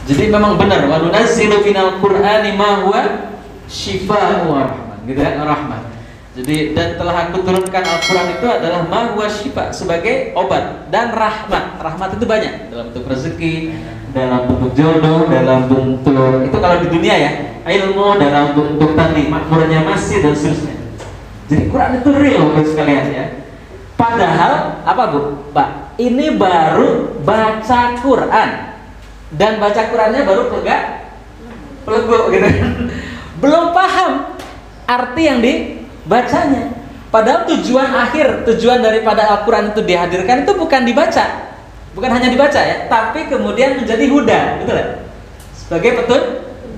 Jadi memang benar, wa nunazzilu minal Qur'ani ma huwa syifaa'un wa rahmah, gitu kan, rahmah. Jadi dan telah aku turunkan Al-Qur'an itu adalah ma huwa syifa, sebagai obat dan rahmat. Rahmat itu banyak, dalam bentuk rezeki, dalam bentuk jodoh, dalam bentuk itu kalau di dunia ya, ilmu, dalam bentuk tadi makmurnya masjid dan seterusnya. Jadi Quran itu real Bapak sekalian ya. Padahal apa Bu? Pak, ini baru baca Quran. Dan baca Qurannya baru pelegu gitu. Belum paham arti yang dibacanya. Padahal tujuan akhir, tujuan daripada Al-Quran itu dihadirkan itu bukan dibaca, bukan hanya dibaca ya, tapi kemudian menjadi huda, betul ya? Sebagai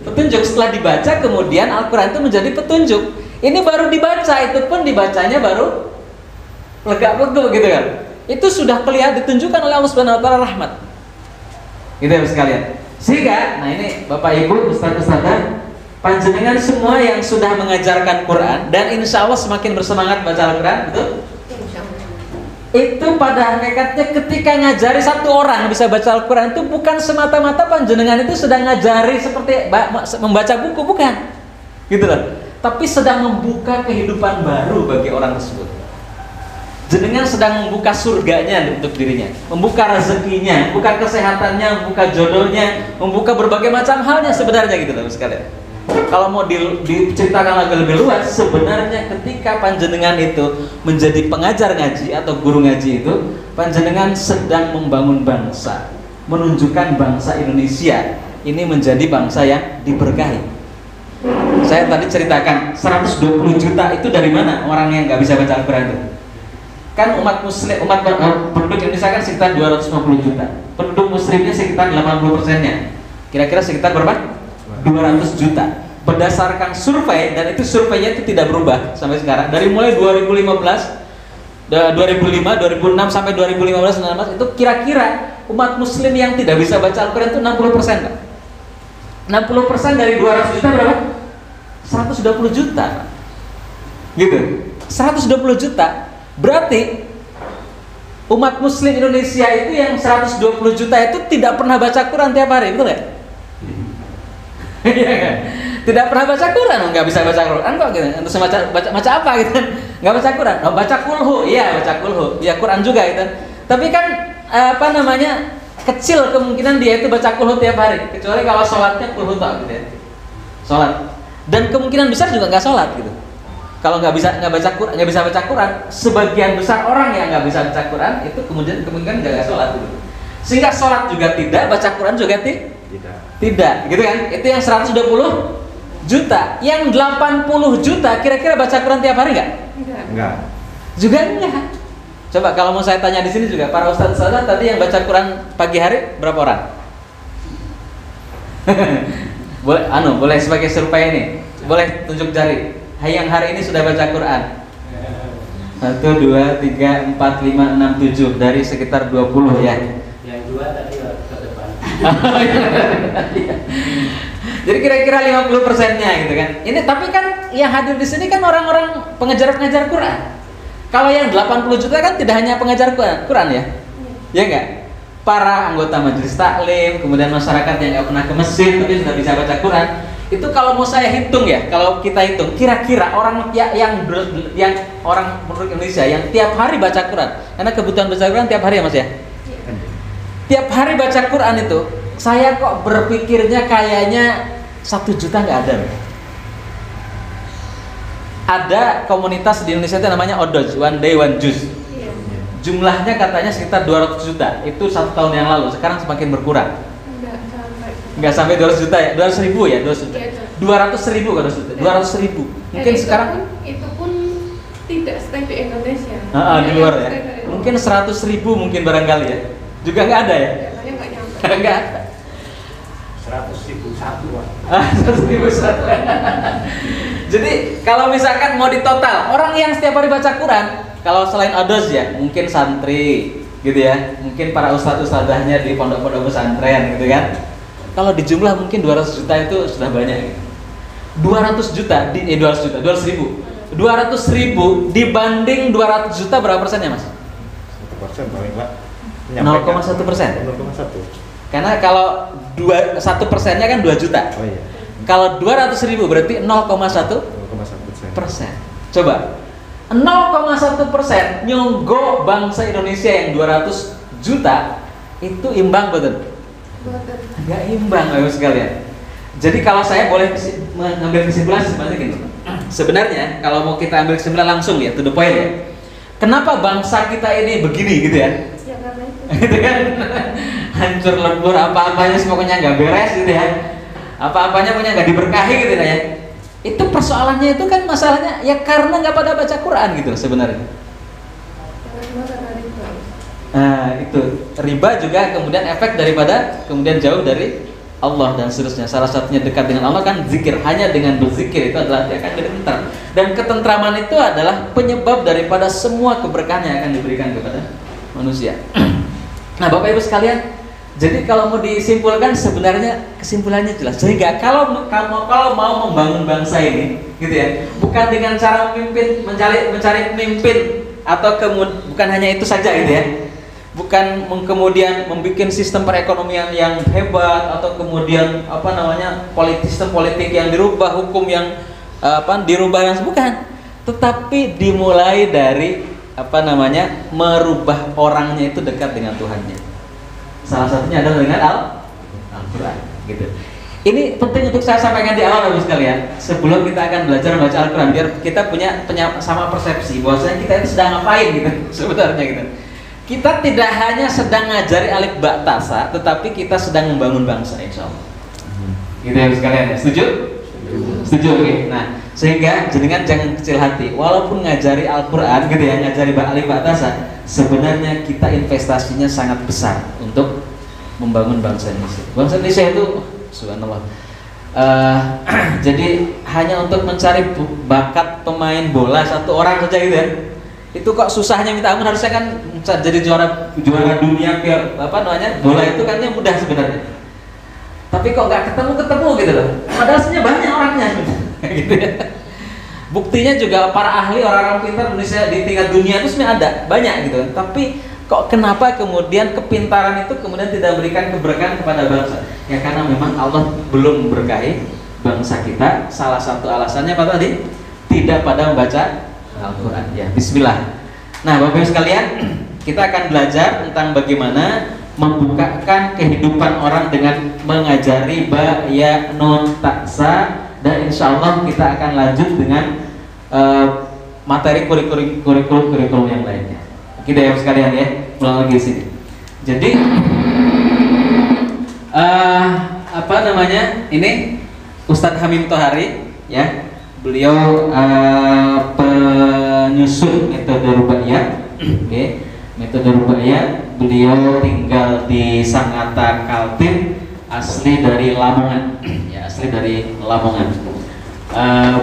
petunjuk. Setelah dibaca kemudian Al-Quran itu menjadi petunjuk. Ini baru dibaca, itu pun dibacanya baru lega-lega gitu kan. Itu sudah kelihatan ditunjukkan oleh Allah Subhanahu wa taala rahmat. Gitu ya sekalian. Sehingga, nah ini Bapak Ibu, Ustaz-ustazah, panjenengan semua yang sudah mengajarkan Quran dan insya Allah semakin bersemangat baca Al-Quran, betul? Itu pada hakikatnya ketika ngajari satu orang bisa baca Al-Quran itu bukan semata-mata panjenengan itu sedang ngajari seperti membaca buku, bukan, gitu loh. Tapi sedang membuka kehidupan baru bagi orang tersebut. Jenengan sedang membuka surganya untuk dirinya, membuka rezekinya, membuka kesehatannya, membuka jodohnya, membuka berbagai macam halnya sebenarnya gitu loh sekalian. Kalau mau diceritakan lagi lebih luas, sebenarnya ketika panjenengan itu menjadi pengajar ngaji atau guru ngaji itu, panjenengan sedang membangun bangsa, menunjukkan bangsa Indonesia ini menjadi bangsa yang diberkahi. Saya tadi ceritakan 120 juta itu dari mana orang yang nggak bisa baca Al-Quran itu? Kan umat muslim, penduduk Indonesia kan sekitar 250 juta. Penduduk muslimnya sekitar 80%-nya. Kira-kira sekitar berapa? 200 juta. Berdasarkan survei, dan itu surveinya itu tidak berubah sampai sekarang. Dari mulai 2005, 2006 sampai 2015 itu kira-kira umat muslim yang tidak bisa baca Al-Quran itu 60%, Pak. 60% dari 200 juta berapa? 120 juta. Gitu. 120 juta. Berarti umat muslim Indonesia itu yang 120 juta itu tidak pernah baca Quran tiap hari, betul ya? Tidak pernah baca Quran, nggak bisa baca Quran kok gitu. Terus baca apa gitu? Nggak baca Quran. Oh, baca kulhu, iya baca kulhu, ya Quran juga gitu. Tapi kan apa namanya, kecil kemungkinan dia itu baca kulhu tiap hari, kecuali kalau sholatnya kulhu tak gitu ya. Sholat. Dan kemungkinan besar juga nggak sholat gitu. Kalau nggak bisa baca Quran, sebagian besar orang yang nggak bisa baca Quran itu kemungkinan nggak sholat gitu. Sehingga sholat juga tidak, baca Quran juga tidak, gitu kan? Itu yang 120 juta, yang 80 juta kira-kira baca Quran tiap hari nggak? Enggak. Juga enggak. Coba kalau mau saya tanya di sini juga, para ustadz tadi yang baca Quran pagi hari berapa orang? boleh sebagai survei ini, boleh tunjuk jari. Yang hari ini sudah baca Quran 1, 2, 3, 4, 5, 6, 7 dari sekitar 20 ya. Yang 2 tadi ke depan. Jadi kira-kira 50%-nya gitu kan. Ini tapi kan yang hadir di sini kan orang-orang pengajar-pengajar Quran. Kalau yang 80 juta kan tidak hanya pengajar Quran ya. Ya enggak? Para anggota majelis taklim, kemudian masyarakat yang nggak pernah ke masjid tapi sudah bisa baca Quran. Itu kalau mau saya hitung ya, kalau kita hitung kira-kira orang yang orang penduduk Indonesia yang tiap hari baca Quran, karena kebutuhan baca Quran tiap hari ya Mas ya. Tiap hari baca Quran itu, saya kok berpikirnya kayaknya 1 juta nggak ada. Ada komunitas di Indonesia itu namanya ODOJ, One Day One Juz. Jumlahnya katanya sekitar 200 juta. Itu 1 tahun yang lalu. Sekarang semakin berkurang. Nggak sampai 200 juta ya, 200 ribu ya, 200 ribu kan 200 ribu. Mungkin sekarang itu pun tidak stay di Indonesia. Di luar ya. Mungkin 100 ribu mungkin barangkali ya. Juga nggak ada ya? Nggak nyampe. Nggak ada. 100.000 satu. 100.000 satu. Jadi kalau misalkan mau ditotal orang yang setiap hari baca Quran, kalau selain odos ya, mungkin santri gitu ya, mungkin para ustadz-ustadzahnya di pondok-pondok pesantren gitu kan. Kalau dijumlah mungkin 200 juta itu sudah banyak. 200 juta 200 ribu. 200 ribu dibanding 200 juta berapa persennya Mas? 1% paling Pak. 0,1%. 0,1. Karena kalau 1%-nya kan 2 juta. Oh iya. Kalau 200.000 berarti 0,1%. 0,1%. Coba 0,1% nyonggo bangsa Indonesia yang 200 juta itu imbang betul? Boten. Nggak imbang Bapak sekalian. Jadi kalau saya boleh mengambil kesimpulan sebenarnya gini. Sebenarnya kalau mau kita ambil kesimpulan langsung ya, to the point ya. Kenapa bangsa kita ini begini gitu ya? Ya karena itu. Gitu kan? Hancur lebur, apa-apanya pokoknya nggak beres gitu ya. Apa-apanya pokoknya nggak diberkahi gitu ya. Itu persoalannya itu kan masalahnya ya karena nggak pada baca Quran gitu sebenarnya. Karena riba. Nah itu riba juga kemudian efek daripada kemudian jauh dari Allah dan seterusnya. Salah satunya dekat dengan Allah kan zikir. Hanya dengan berzikir itu adalah dia akan jadi tentram. Dan ketentraman itu adalah penyebab daripada semua keberkahan yang akan diberikan kepada manusia. Nah Bapak Ibu sekalian, jadi kalau mau disimpulkan sebenarnya kesimpulannya jelas. Sehingga kalau mau membangun bangsa ini, gitu ya, bukan dengan cara memimpin, mencari pemimpin atau bukan hanya itu saja gitu ya. Bukan kemudian membuat sistem perekonomian yang hebat atau kemudian sistem politik yang dirubah, hukum yang dirubah yang bukan. Tetapi dimulai dari merubah orangnya itu dekat dengan Tuhannya. Salah satunya adalah dengan Al-Quran gitu. Ini penting untuk saya sampaikan di awal Bapak sekalian. Sebelum kita akan belajar membaca Al-Quran, biar kita punya sama persepsi bahwasanya kita itu sedang ngapain gitu sebenarnya gitu. Kita tidak hanya sedang ngajari alif ba ta sa, tetapi kita sedang membangun bangsa insyaallah. Gitu ya Bapak sekalian ya. Setuju? Setuju oke. Nah, sehingga jenengan jangan kecil hati. Walaupun ngajari Al-Quran gitu ya, ngajari alif ba ta sa, sebenarnya kita investasinya sangat besar untuk membangun bangsa Indonesia. Bangsa Indonesia itu subhanallah. Jadi hanya untuk mencari bakat pemain bola satu orang saja gitu ya. Itu kok susahnya minta ampun, harusnya kan jadi juara dunia bola itu kan yang mudah sebenarnya. Tapi kok nggak ketemu gitu loh. Padahal sebenarnya banyak orangnya gitu ya. Buktinya juga para ahli, orang-orang pintar Indonesia di tingkat dunia itu sebenarnya ada banyak gitu kan. Tapi kok kenapa kemudian kepintaran itu kemudian tidak memberikan keberkahan kepada bangsa? Ya karena memang Allah belum memberkahi bangsa kita. Salah satu alasannya apa tadi? Tidak pada membaca Al-Quran. Ya, bismillah. Nah, Bapak Ibu sekalian, kita akan belajar tentang bagaimana membukakan kehidupan orang dengan mengajari ba, ya, nun, ta, sa, dan insya Allah kita akan lanjut dengan materi kurikulum yang lainnya. Kita ya sekalian ya, ulang lagi sini. Jadi ini Ustadz Hamim Tohari ya, beliau penyusun metode rubaiyat. Oke. Metode rubaiyat, beliau tinggal di Sangatta Kaltim, asli dari Lamongan ya, asli dari Lamongan.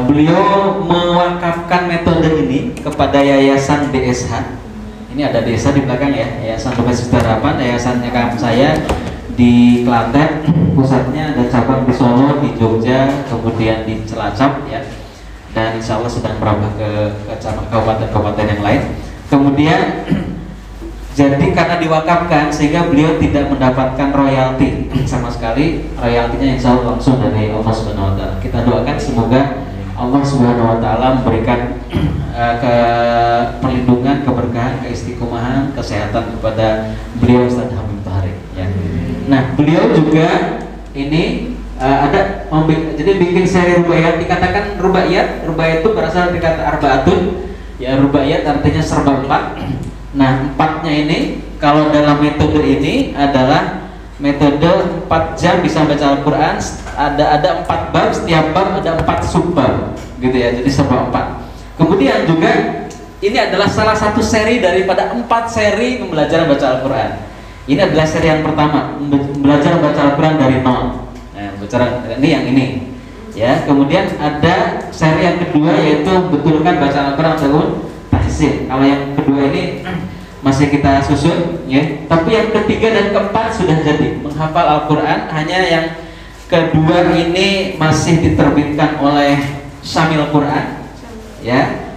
Beliau mewakafkan metode ini kepada Yayasan DSH. Ini ada desa di belakang ya, Yayasan Berbasis Harapan, yayasannya kampus saya di Klaten, pusatnya ada cabang di Solo, di Jogja, kemudian di Cilacap ya, dan insya Allah sedang merambah ke kabupaten-kabupaten yang lain. Kemudian jadi karena diwakafkan sehingga beliau tidak mendapatkan royalti sama sekali. Royaltinya insya Allah langsung dari Allah Subhanahu Wa Taala. Kita doakan semoga Allah Subhanahu Wa Taala memberikan perlindungan, keberkahan, keistiqomahan, kesehatan kepada beliau Ustadz Hamim Tohari. Ya. Nah, beliau juga ini jadi bikin seri rubaiyat. Dikatakan rubaiyat itu berasal dari kata arbaatun. Ya, rubaiyat artinya serba empat. Nah, empatnya ini kalau dalam metode ini adalah metode 4 jam bisa baca Al-Quran. Ada 4 bab, setiap bab ada 4 subbab, gitu ya. Jadi serba 4. Kemudian juga ini adalah salah satu seri daripada 4 seri pembelajaran baca Al-Quran. Ini adalah seri yang pertama, belajar baca Al-Quran dari nol. Nah, ini yang ini. Ya, kemudian ada seri yang kedua yaitu betulkan baca Al-Quran ataupun tahsin. Kalau yang kedua ini masih kita susun ya. Tapi yang ketiga dan keempat sudah jadi menghafal Al-Quran. Hanya yang kedua ini masih diterbitkan oleh Syamil Quran ya.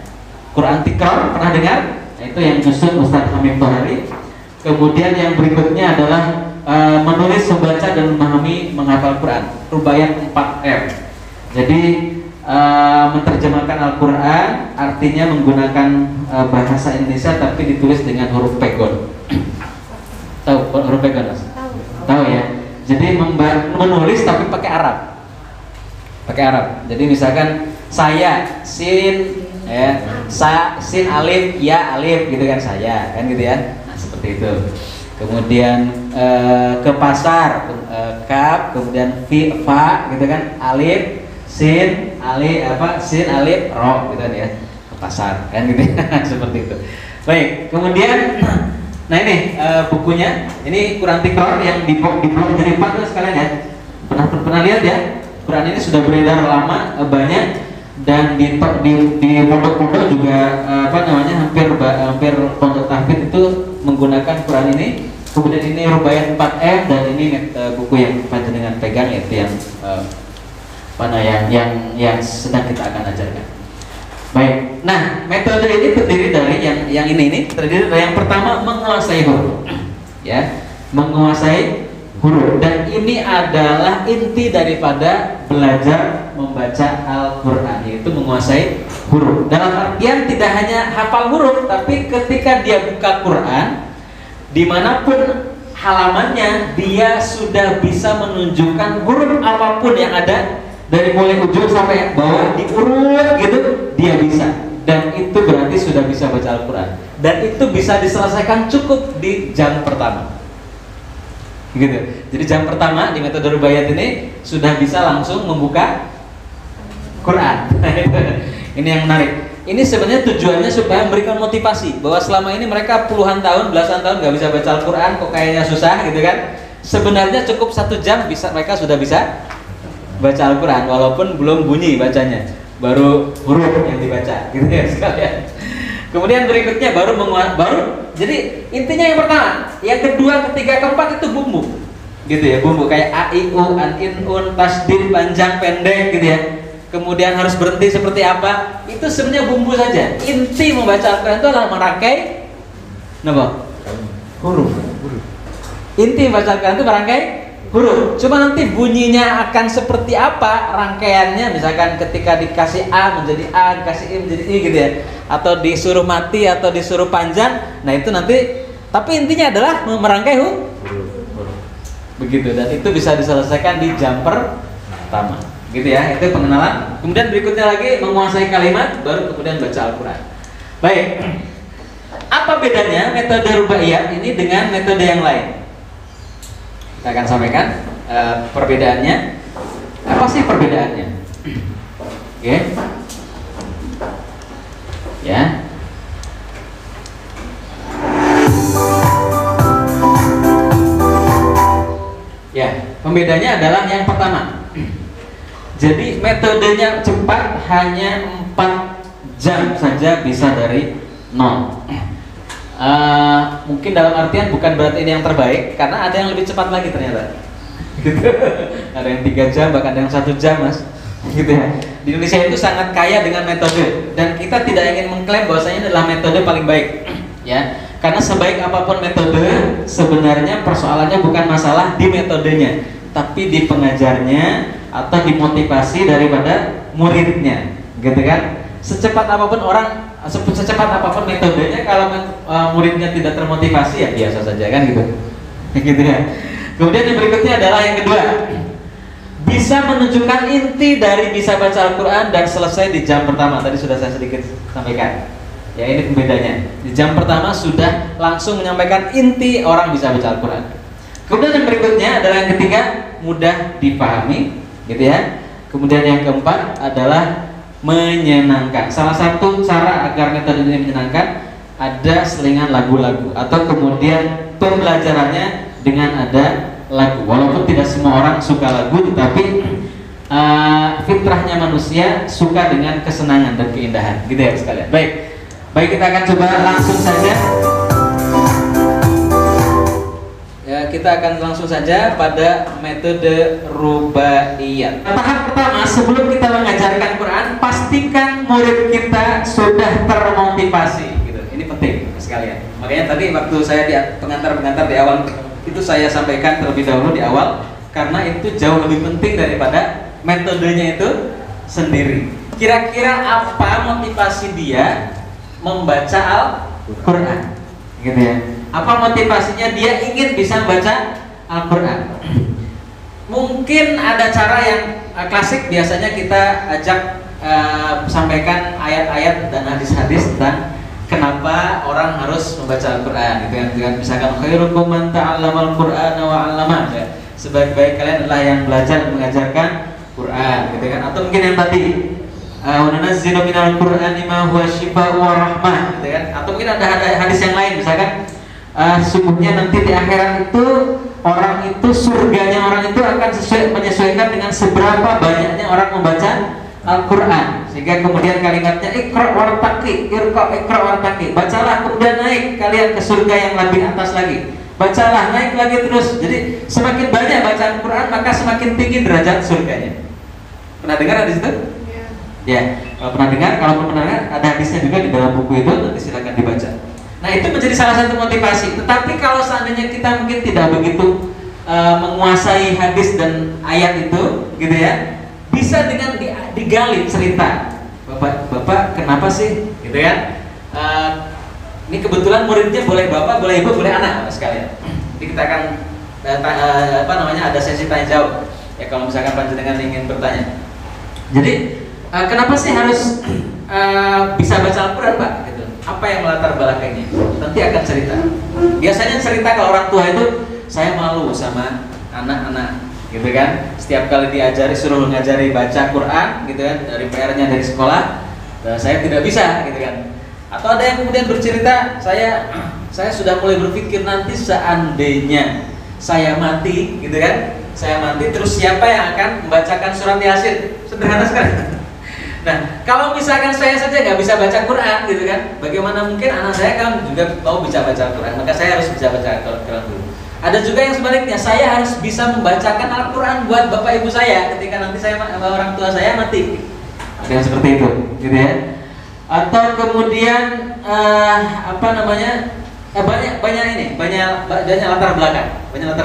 Quran Tikrar, pernah dengar? Nah, itu yang susun Ustadz Hamim Tohari. Kemudian yang berikutnya adalah menulis, membaca dan memahami menghafal Quran. Rubaiyat 4M. Jadi menerjemahkan Al-Quran artinya menggunakan bahasa Indonesia tapi ditulis dengan huruf pegon. Tahu huruf pegon, Mas? Tahu ya. Jadi menulis tapi pakai Arab. Pakai Arab. Jadi misalkan saya sin ya, sin alif ya alif gitu kan, saya kan gitu ya. Nah, seperti itu. Kemudian ke pasar kaf, kemudian fa gitu kan, alif sin alif sin alif ro gitu kan ya, ke pasar kan gitu ya. Seperti itu. Baik, kemudian nah ini bukunya, ini Quran Tikrar yang di blog dari Pak sekalian ya. Pernah lihat ya? Quran ini sudah beredar lama, banyak, dan di pondok-pondok juga hampir pondok tahfidz itu menggunakan Quran ini. Kemudian ini Rubaiyat 4M dan ini buku yang panjenengan pegang, yaitu yang yang sedang kita akan ajarkan. Baik, nah metode ini terdiri dari yang ini terdiri dari yang pertama menguasai huruf, ya, menguasai huruf, dan ini adalah inti daripada belajar membaca Al-Quran, yaitu menguasai huruf. Dalam artian tidak hanya hafal huruf, tapi ketika dia buka Quran, dimanapun halamannya dia sudah bisa menunjukkan huruf apapun yang ada, dari mulai ujung sampai bawah diurut gitu dia bisa, dan itu berarti sudah bisa baca Al-Quran, dan itu bisa diselesaikan cukup di jam pertama gitu. Jadi jam pertama di metode Rubaiyat ini sudah bisa langsung membuka Quran. Ini yang menarik. Ini sebenarnya tujuannya supaya memberikan motivasi bahwa selama ini mereka puluhan tahun, belasan tahun nggak bisa baca Al-Quran, kok kayaknya susah gitu kan. Sebenarnya cukup 1 jam mereka sudah bisa baca Al-Quran, walaupun belum bunyi bacanya, baru huruf yang dibaca gitu ya sekalian. Kemudian berikutnya baru jadi intinya yang pertama, yang kedua, ketiga, keempat itu bumbu gitu ya, bumbu kayak a, i, u, an, in, un, tasdid, panjang, pendek gitu ya. Kemudian harus berhenti seperti apa, itu sebenarnya bumbu saja. Inti membaca Al-Quran itu adalah merangkai huruf. Inti membaca Al-Quran itu merangkai huruf. Cuma nanti bunyinya akan seperti apa rangkaiannya, misalkan ketika dikasih A menjadi A, dikasih I menjadi I gitu ya, atau disuruh mati atau disuruh panjang. Nah itu nanti, tapi intinya adalah merangkai huruf begitu, dan itu bisa diselesaikan di jam pertama gitu ya. Itu pengenalan. Kemudian berikutnya lagi menguasai kalimat, baru kemudian baca Al-Quran. Baik, apa bedanya metode Rubaiyat ini dengan metode yang lain? Kita akan sampaikan perbedaannya. Apa sih perbedaannya? Oke. Ya. Ya, pembedanya adalah yang pertama. Jadi metodenya cepat, hanya 4 jam saja bisa dari 0. Mungkin dalam artian bukan berarti ini yang terbaik, karena ada yang lebih cepat lagi ternyata. Gitu. Ada yang 3 jam, bahkan ada yang 1 jam, Mas. Gitu ya. Di Indonesia itu sangat kaya dengan metode, dan kita tidak ingin mengklaim bahwasanya adalah metode paling baik, ya. Karena sebaik apapun metode, sebenarnya persoalannya bukan masalah di metodenya, tapi di pengajarnya atau dimotivasi daripada muridnya, gitu kan? Secepat apapun metodenya, kalau muridnya tidak termotivasi ya biasa saja kan gitu. Gitu ya. Kemudian yang berikutnya adalah yang kedua, bisa menunjukkan inti dari bisa baca Al-Quran dan selesai di jam pertama. Tadi sudah saya sedikit sampaikan. Ya, ini pembedanya. Di jam pertama sudah langsung menyampaikan inti orang bisa baca Al-Quran. Kemudian yang berikutnya adalah yang ketiga, mudah dipahami, gitu ya. Kemudian yang keempat adalah menyenangkan. Salah satu cara agar metode ini menyenangkan, ada selingan lagu-lagu, atau kemudian pembelajarannya dengan ada lagu. Walaupun tidak semua orang suka lagu, tetapi fitrahnya manusia suka dengan kesenangan dan keindahan, gitu ya sekalian. Baik, kita akan coba langsung saja. Ya, kita akan langsung saja pada metode Rubaiyat. Tahap pertama, sebelum kita mengajarkan Quran, pastikan murid kita sudah termotivasi. Gitu. Ini penting sekalian. Makanya tadi waktu saya di pengantar di awal Itu saya sampaikan terlebih dahulu di awal karena itu jauh lebih penting daripada metodenya itu sendiri. Kira-kira apa motivasi dia membaca Al-Quran? Gitu ya. Apa motivasinya dia ingin bisa membaca Al-Quran? Mungkin ada cara yang klasik, biasanya kita ajak sampaikan ayat-ayat dan hadis-hadis tentang kenapa orang harus membaca Al-Quran, gitu kan? Misalkan khairukum man ta'allamal Qur'ana wa 'allama, ya. Sebaik-baik kalian adalah yang belajar dan mengajarkan Quran, gitu kan? Atau mungkin yang tadi wa nunazzilu minal Qur'ani ma huwa syifaa'un wa rahmah, gitu kan? Atau mungkin ada hadis yang lain, misalkan sungguhnya nanti di akhirat itu orang itu, surganya orang itu akan menyesuaikan dengan seberapa banyaknya orang membaca Al-Quran, sehingga kemudian kalimatnya ikra wartaqi, ikra wartaqi, bacalah kemudian naik kalian ke surga yang lebih atas lagi, bacalah naik lagi terus. Jadi semakin banyak bacaan Quran maka semakin tinggi derajat surganya. Pernah dengar hadis itu? Ya. Ya, kalau pernah dengar, kalau belum pernah dengar, ada hadisnya juga di dalam buku itu, nanti silakan dibaca. Nah, itu menjadi salah satu motivasi. Tetapi kalau seandainya kita mungkin tidak begitu menguasai hadis dan ayat itu, gitu ya, bisa dengan digali cerita. Bapak kenapa sih, gitu kan? Ini kebetulan muridnya boleh bapak, boleh ibu, boleh anak sekalian. Jadi kita akan ada sesi tanya jawab. Ya kalau misalkan panjenengan ingin bertanya. Jadi kenapa sih harus bisa baca Al-Quran, Pak? Gitu. Apa yang melatar belakangnya? Nanti akan cerita. Biasanya cerita ke orang tua itu, saya malu sama anak-anak, gitu kan? Setiap kali diajari, suruh ngajari baca Quran, gitu kan? Dari PR-nya dari sekolah, saya tidak bisa, gitu kan? Atau ada yang kemudian bercerita, saya sudah mulai berpikir nanti seandainya saya mati, gitu kan? Saya mati, terus siapa yang akan membacakan surat Yasin? Sederhana sekali. Nah, kalau misalkan saya saja nggak bisa baca Quran, gitu kan, bagaimana mungkin anak saya kan juga mau bisa baca Quran? Maka saya harus bisa baca Quran dulu. Ada juga yang sebaliknya, saya harus bisa membacakan Al-Quran buat bapak ibu saya ketika nanti orang tua saya mati. Ada yang seperti itu, gitu ya. Atau kemudian banyak latar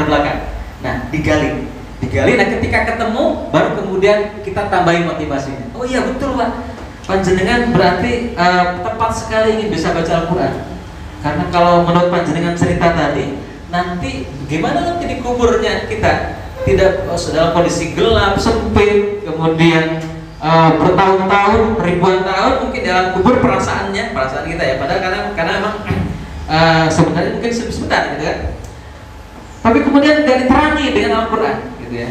belakang. Nah, digali. Nah ketika ketemu baru kemudian kita tambahin motivasinya. Oh iya betul Pak, panjenengan berarti tepat sekali ingin bisa baca Al-Quran. Karena kalau menurut panjenengan cerita tadi, nanti gimana nanti di kuburnya kita tidak dalam kondisi gelap, sempit, kemudian bertahun-tahun, ribuan tahun mungkin dalam kubur perasaan kita ya. Padahal karena memang sebenarnya mungkin sebentar gitu kan. Tapi kemudian tidak diterangi dengan Al-Quran. Ya.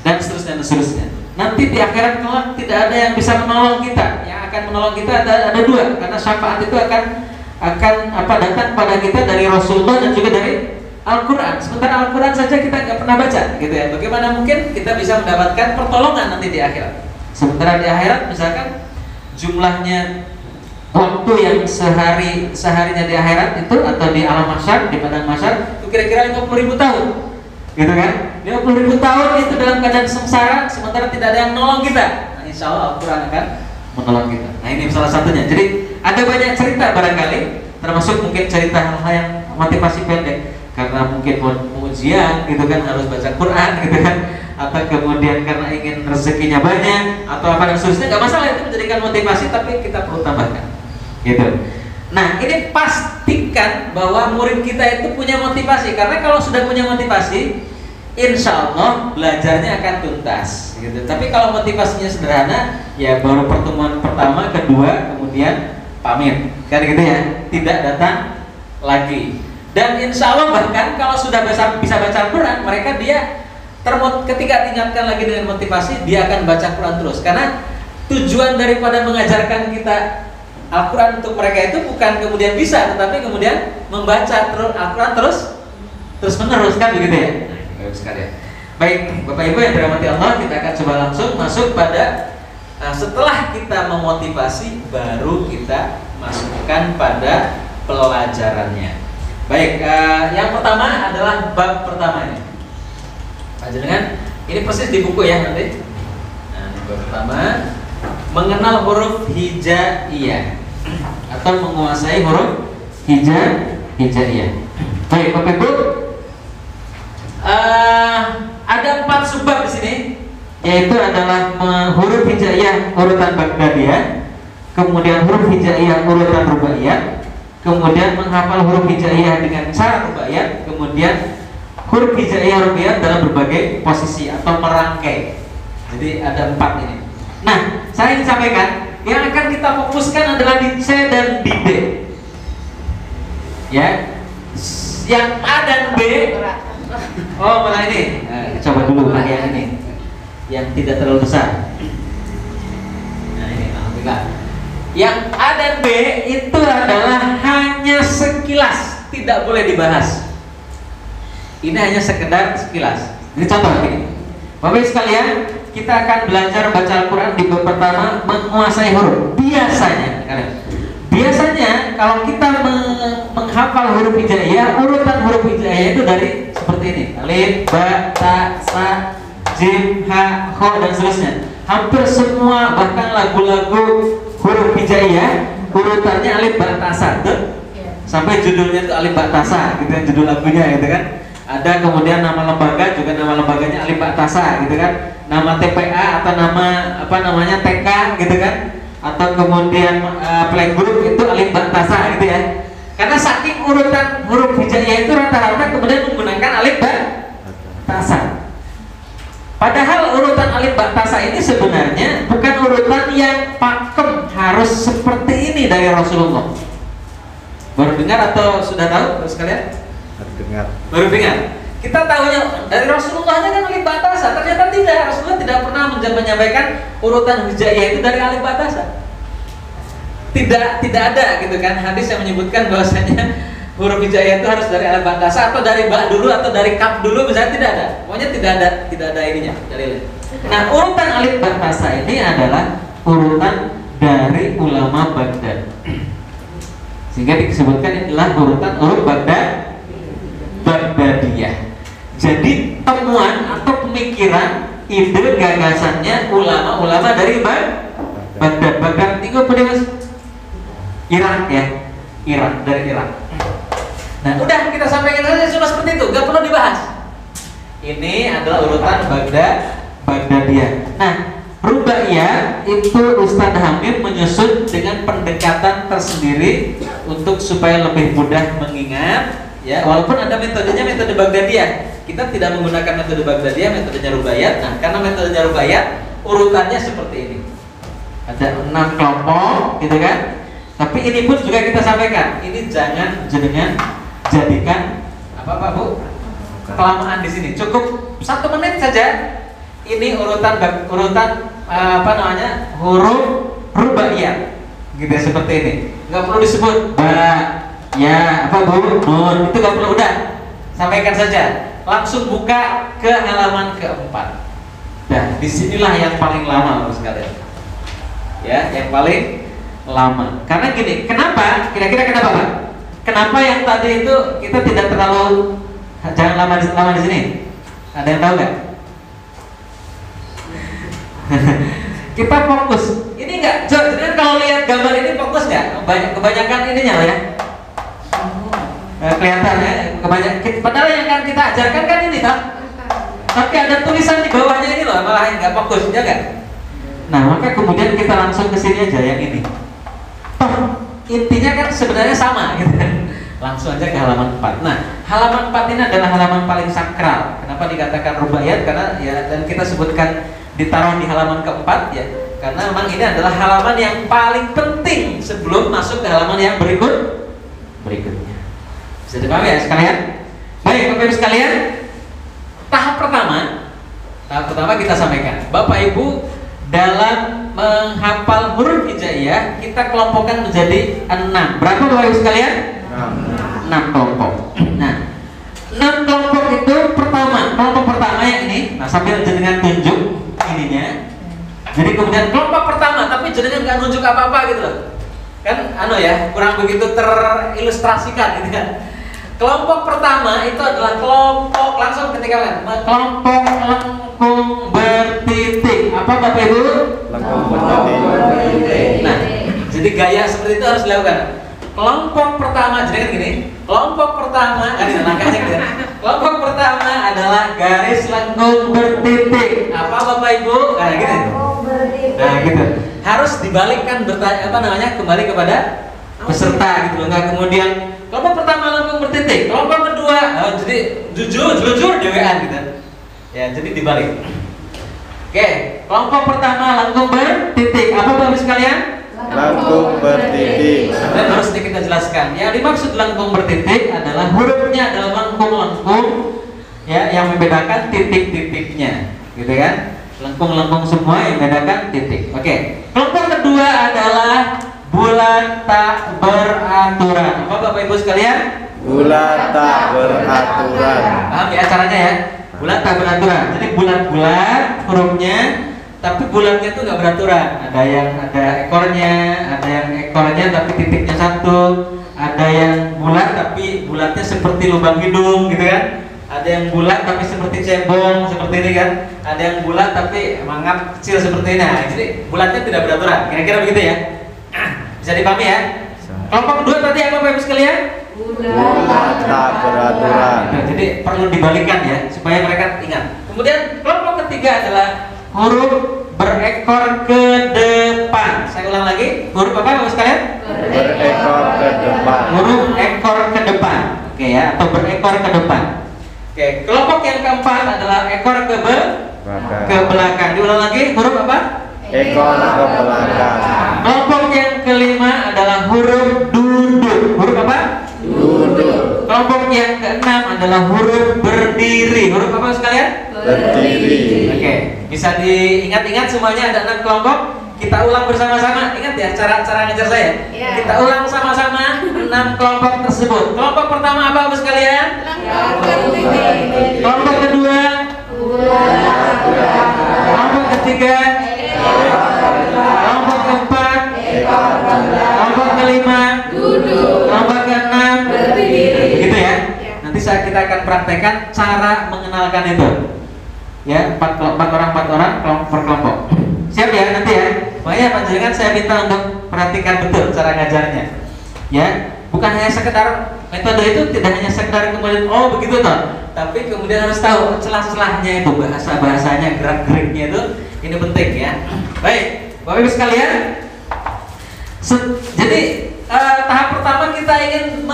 Dan seterusnya. Nanti di akhirat kelak tidak ada yang bisa menolong kita. Yang akan menolong kita ada dua, karena syafaat itu akan datang pada kita dari Rasulullah dan juga dari Al-Quran. Sementara Al-Quran saja kita nggak pernah baca, gitu ya. Bagaimana mungkin kita bisa mendapatkan pertolongan nanti di akhirat? Sementara di akhirat misalkan jumlahnya waktu yang seharinya di akhirat itu atau di alam mahsyar, di padang mahsyar itu kira-kira 50.000 tahun. Gitu kan? 50.000 tahun itu dalam keadaan sengsara, sementara tidak ada yang menolong kita. Nah, insya Allah Al-Quran akan menolong kita. Nah, ini salah satunya. Jadi ada banyak cerita barangkali, termasuk mungkin cerita hal-hal yang motivasi pendek. Karena mungkin mau ujian, gitu kan, harus baca Quran, gitu kan, atau kemudian karena ingin rezekinya banyak, atau apa dan seterusnya, nggak masalah, itu menjadikan motivasi, tapi kita perlu tambahkan. Gitu. Nah, ini pastikan bahwa murid kita itu punya motivasi, karena kalau sudah punya motivasi, insya Allah belajarnya akan tuntas. Gitu. Tapi kalau motivasinya sederhana, ya baru pertemuan pertama, kedua, kemudian pamit, kan gitu ya, tidak datang lagi. Dan insya Allah bahkan kalau sudah bisa baca Quran, dia ketika diingatkan lagi dengan motivasi, dia akan baca Quran terus. Karena tujuan daripada mengajarkan kita Al-Quran untuk mereka itu bukan kemudian bisa, tetapi kemudian membaca Al-Quran terus menerus, kan begitu ya. Baik sekali. Baik, Bapak Ibu yang dirahmati Allah, kita akan coba langsung masuk pada setelah kita memotivasi, baru kita masukkan pada pelajarannya. Baik, yang pertama adalah bab pertamanya. Panjenengan, ini persis di buku ya nanti. Nah, ini bab pertama, mengenal huruf hijaiyah atau menguasai huruf hijaiyah. Baik, Bapak Ibu, Ada 4 subbab di sini, yaitu adalah huruf hijaiyah urutan Baghdadiyah, kemudian huruf hijaiyah urutan rubaiyat, kemudian menghafal huruf hijaiyah dengan cara rubaiyat, kemudian huruf hijaiyah rubaiyat dalam berbagai posisi atau merangkai. Jadi ada 4 ini. Nah, saya ingin sampaikan yang akan kita fokuskan adalah di C dan di D. Ya, yang A dan B. Oh, malah ini. Coba dulu pakai yang ini, yang tidak terlalu besar. Nah ini, alhamdulillah. Yang A dan B itu adalah hanya sekilas, tidak boleh dibahas. Ini hanya sekedar sekilas. Ini contoh ini. Bapak Ibu sekalian, kita akan belajar baca Al-Quran di bab pertama, menguasai huruf. Biasanya kalau kita menghafal huruf hijaiyah, urutan huruf hijaiyah itu dari seperti ini: alif, ba, ta, sa, jim, ha, kho, dan seterusnya. Hampir semua, bahkan lagu-lagu huruf hijaiyah urutannya alif, ba, ta, sa, sampai judulnya itu alif, ba, ta, sa, gitu kan, judul lagunya gitu kan. Ada kemudian nama lembaga, juga nama lembaganya alif, ba, ta, sa, gitu kan. Nama TPA atau nama apa namanya TK gitu kan, atau kemudian playgroup itu alif, ba, ta, sa gitu ya. Karena saking urutan huruf hijaiyah itu rata-rata kemudian menggunakan alif, ba, ta, sa. Padahal urutan alif, ba, ta, sa ini sebenarnya bukan urutan yang pakem harus seperti ini dari Rasulullah. Baru dengar atau sudah tahu sekalian? Baru dengar. Kita tahunya dari Rasulullahnya kan alif, ba, ta, sa. Ternyata tidak. Rasulullah tidak pernah menyampaikan urutan hijaiyah itu dari alif, ba, ta, sa. Tidak ada gitu kan hadis yang menyebutkan bahwasanya huruf hijaiyah itu harus dari alif, ba, ta, sa, atau dari ba dulu atau dari kaf dulu, misalnya tidak ada. Pokoknya tidak ada ininya dari. Nah, urutan alif, ba, ta, sa ini adalah urutan dari ulama Baghdad. Sehingga disebutkan inilah urutan huruf Baghdadiyah. Jadi temuan atau pemikiran, ide, gagasannya ulama-ulama dari Baghdad. Baghdad itu apa dia, Mas? Irak ya, Irak, dari Irak. Nah, udah kita sampaikan saja cuma seperti itu, nggak perlu dibahas. Ini adalah urutan Baghdadiyah. Nah, rubaiyah itu Ustadz Hamid menyusun dengan pendekatan tersendiri untuk supaya lebih mudah mengingat. Ya, walaupun ada metodenya, metode Baghdadiyah. Kita tidak menggunakan metode Baghdadiyah, metodenya rubaiyat. Nah, karena metodenya rubaiyat, urutannya seperti ini. Ada 6 kelompok, gitu kan? Tapi ini pun juga kita sampaikan. Ini jangan jadikan apa Pak Bu? Kelamaan di sini. Cukup 1 menit saja. Ini urutan apa namanya? Huruf rubaiyat. Gitu seperti ini. Nggak perlu disebut ba, ya, apa Bu, nun, itu gak perlu, udah sampaikan saja. Langsung buka ke halaman keempat. Nah, disinilah yang paling lama Bapak sekalian. Ya, yang paling lama. Karena gini, kenapa? Kira-kira kenapa Pak? Kenapa yang tadi itu kita tidak terlalu jangan lama di sini? Ada yang tahu nggak? Kita fokus. Ini enggak, jadi kalau lihat gambar ini fokus nggak? Kebanyakan ininya loh ya. Kelihatan ya, padahal yang kan kita ajarkan kan ini tak? Tapi ada tulisan di bawahnya ini loh, malah nggak fokus, ya kan? Nah, maka kemudian kita langsung ke sini aja yang ini. Toh intinya kan sebenarnya sama gitu. Langsung aja ke halaman 4. Nah, halaman 4 ini adalah halaman paling sakral. Kenapa dikatakan rubaiyat? Karena ya, dan kita sebutkan ditaruh di halaman keempat ya, karena memang ini adalah halaman yang paling penting sebelum masuk ke halaman yang berikutnya. Bisa dipahami ya sekalian? Baik Bapak Ibu sekalian, tahap pertama kita sampaikan. Bapak Ibu dalam menghafal huruf hijaiyah kita kelompokkan menjadi 6. Berapa Bapak Ibu sekalian? 6 kelompok. Nah, 6 kelompok itu kelompok pertama yang ini. Nah, sambil jenengan tunjuk ininya. Jadi kemudian kelompok pertama, tapi jenengan nggak nunjuk apa-apa gitu loh. Kan ya, kurang begitu terilustrasikan gitu kan. Kelompok pertama itu adalah kelompok, langsung ketika kelompok lengkung bertitik. Apa Bapak Ibu? Lengkung bertitik. Nah, jadi gaya seperti itu harus dilakukan. Kelompok pertama, jadi kan gini. Kelompok pertama, kan itu langkahnya gitu. Kelompok pertama adalah garis lengkung bertitik. Apa Bapak Ibu? Nah gitu. Nah gitu. Harus dibalikkan bertanya apa namanya kembali kepada peserta gitu loh. Nggak kemudian kelompok pertama lengkung bertitik, kelompok kedua jadi jujur dewean gitu. Ya jadi dibalik. Oke, kelompok pertama lengkung bertitik. Apa Bapak Ibu sekalian? Lengkung bertitik. Dan harus kita jelaskan. Yang dimaksud lengkung bertitik adalah hurufnya adalah lengkung-lengkung ya yang membedakan titik-titiknya, gitu kan? Lengkung-lengkung semua yang membedakan titik. Oke. Kelompok kedua adalah bulat tak beraturan. Apa Bapak Ibu sekalian? Bulat tak beraturan. Paham ya caranya ya? Bulat tak beraturan. Jadi bulat-bulat hurufnya, tapi bulatnya tuh nggak beraturan. Ada yang ada ekornya, ada yang ekornya tapi titiknya satu, ada yang bulat tapi bulatnya seperti lubang hidung gitu kan. Ada yang bulat tapi seperti cebong seperti ini kan. Ada yang bulat tapi mangap kecil seperti ini. Nah, jadi bulatnya tidak beraturan. Kira-kira begitu ya. Bisa dipahami ya? Kelompok kedua tadi apa Bapak Ibu sekalian? Bulat tak beraturan. Nah, jadi perlu dibalikan ya supaya mereka ingat. Kemudian kelompok ketiga adalah huruf berekor ke depan. Saya ulang lagi. Huruf apa Bapak sekalian? Berekor ke depan. Huruf ekor ke depan. Oke ya, atau berekor ke depan. Oke, kelompok yang keempat adalah ekor ke belakang. Diulang lagi, huruf apa? Ekor ke belakang. Kelompok yang kelima adalah huruf duduk. Huruf apa? Duduk. Kelompok yang keenam adalah huruf berdiri. Huruf apa sekalian? Berdiri. Oke, bisa diingat-ingat semuanya ada 6 kelompok. Kita ulang bersama-sama. Ingat ya cara ngajar saya. Iya. Kita ulang sama-sama 6 kelompok tersebut. Kelompok pertama apa Bapak sekalian? Kelompok kedua? Kelompok ketiga? Kelompok keempat? Kelompok kelima? Kelompok keenam? Gitu ya. Nanti kita akan praktekkan cara mengenalkan itu. Ya, 4 orang per kelompok. Siap ya nanti ya. Makanya panjenengan saya minta untuk perhatikan betul cara ngajarnya. Ya, bukan hanya sekedar metode itu tidak hanya sekedar kemudian oh begitu toh, tapi kemudian harus tahu celah-celahnya itu, bahasa-bahasanya, gerak-geriknya itu ini penting ya. Baik, Bapak Ibu sekalian. Jadi tahap pertama kita ingin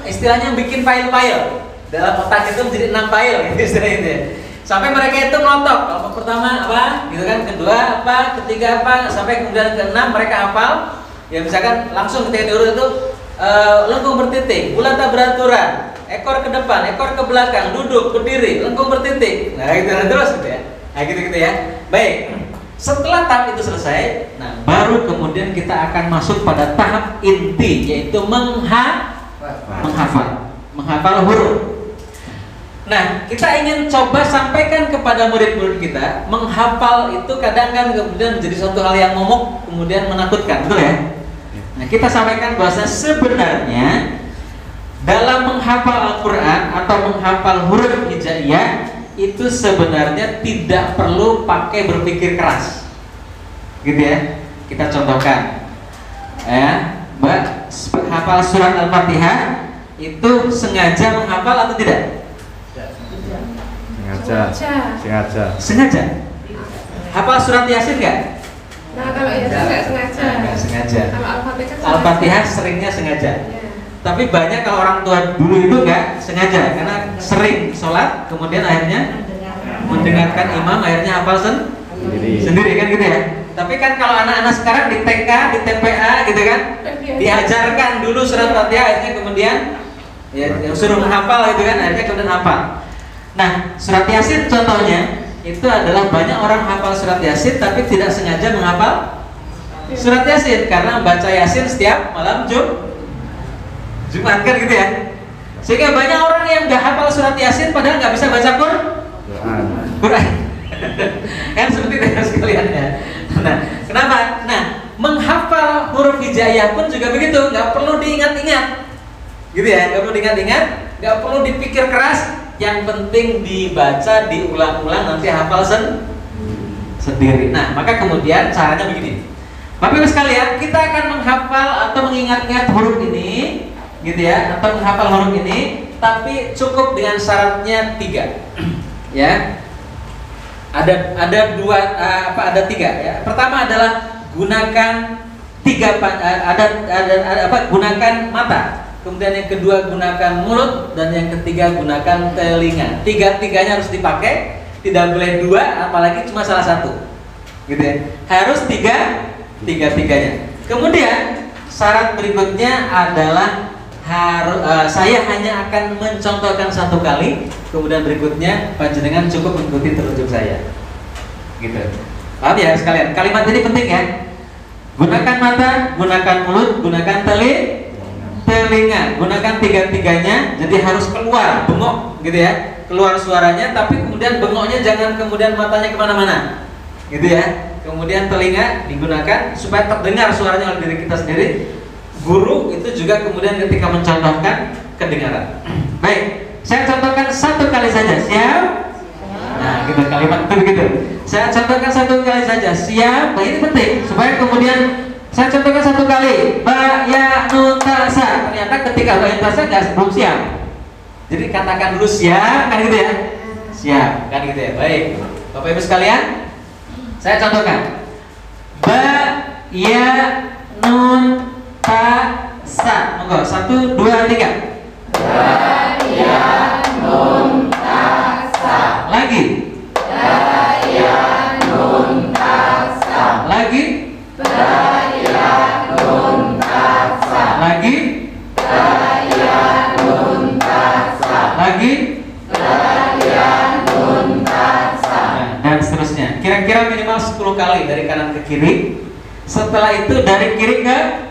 istilahnya bikin file-file dalam otak itu menjadi 6 file gitu istilahnya itu ya. Sampai mereka itu melotok. Kelompok pertama apa, gitu kan? Kedua apa? Ketiga apa? Sampai kemudian keenam mereka hafal. Ya misalkan langsung ketika diurut itu lengkung bertitik, bulat tak beraturan, ekor ke depan, ekor ke belakang, duduk, berdiri, lengkung bertitik. Nah gitu terus gitu ya. Nah gitu ya. Baik. Setelah tahap itu selesai, nah baru kemudian kita akan masuk pada tahap inti yaitu menghafal huruf. Nah, kita ingin coba sampaikan kepada murid-murid kita, menghafal itu kadang kan kemudian menjadi suatu hal yang momok, kemudian menakutkan, betul ya? Nah, kita sampaikan bahwa sebenarnya dalam menghafal Al-Quran atau menghafal huruf hijaiyah itu sebenarnya tidak perlu pakai berpikir keras, gitu ya? Kita contohkan, ya, Mbak, hafal surat Al-Fatihah itu sengaja menghafal atau tidak? Sengaja. Hafal surat Yasin nggak? Nah kalau Yasin nggak sengaja. Nggak sengaja. Kalau Al-Fatihah Al-Fatihah seringnya sengaja. Ya. Tapi banyak kalau orang tua dulu itu nggak sengaja karena sering sholat, kemudian akhirnya mendengarkan imam, akhirnya hafal sendiri kan gitu ya. Tapi kan kalau anak-anak sekarang di TK, di TPA gitu kan, diajarkan dulu surat Fatihah, akhirnya kemudian ya suruh menghafal gitu kan, akhirnya kemudian hafal. Nah, surat Yasin contohnya itu adalah banyak orang hafal surat Yasin tapi tidak sengaja menghafal surat Yasin karena membaca Yasin setiap malam Jumat kan gitu ya. Sehingga banyak orang yang nggak hafal surat Yasin padahal nggak bisa baca Quran. Kan seperti itu sekalian ya. Nah, kenapa? Nah, menghafal huruf hijaiyah pun juga begitu, nggak perlu diingat-ingat, gitu ya, nggak perlu diingat-ingat, nggak perlu dipikir keras. Yang penting dibaca, diulang-ulang, nanti hafal sendiri. Nah, maka kemudian caranya begini. Bapak Ibu sekalian, kita akan menghafal atau mengingat-ingat huruf ini, gitu ya, atau menghafal huruf ini tapi cukup dengan syaratnya 3. Ya. Ada dua ada 3 ya. Pertama adalah gunakan 3 gunakan mata. Kemudian yang kedua gunakan mulut dan yang ketiga gunakan telinga. Tiga-tiganya harus dipakai, tidak boleh 2 apalagi cuma salah satu. Gitu ya. Harus tiga-tiganya. Kemudian syarat berikutnya adalah saya hanya akan mencontohkan 1 kali, kemudian berikutnya panjenengan cukup mengikuti telunjuk saya. Gitu. Paham ya sekalian? Kalimat ini penting ya. Gunakan mata, gunakan mulut, gunakan telinga, gunakan tiga-tiganya. Jadi harus keluar, bengok gitu ya, keluar suaranya. Tapi kemudian bengoknya jangan kemudian matanya kemana-mana, gitu ya. Kemudian telinga digunakan supaya terdengar suaranya oleh diri kita sendiri. Guru itu juga kemudian ketika mencontohkan kedengaran. Baik, saya contohkan 1 kali saja. Siap? Nah, gitu kalimat itu begitu. Saya contohkan 1 kali saja. Siap? Nah, ini penting supaya kemudian saya contohkan 1 kali. Ba ya nun ta sa. Ternyata ketika ba ya nun ta sa belum siap. Jadi katakan dulu siap, kan gitu ya. Siap, kan gitu ya. Baik. Bapak Ibu sekalian, saya contohkan. Ba ya nun ta sa. Monggo 1 2 3. Ba ya nun ta sa. Lagi. Ba ya nun ta sa. Lagi. Ba ya nun ta sa. Lagi. Ba ya nun ta sa. Lagi. Ba ya nun ta sa. Nah, dan seterusnya. Kira-kira minimal 10 kali dari kanan ke kiri. Setelah itu dari kiri ke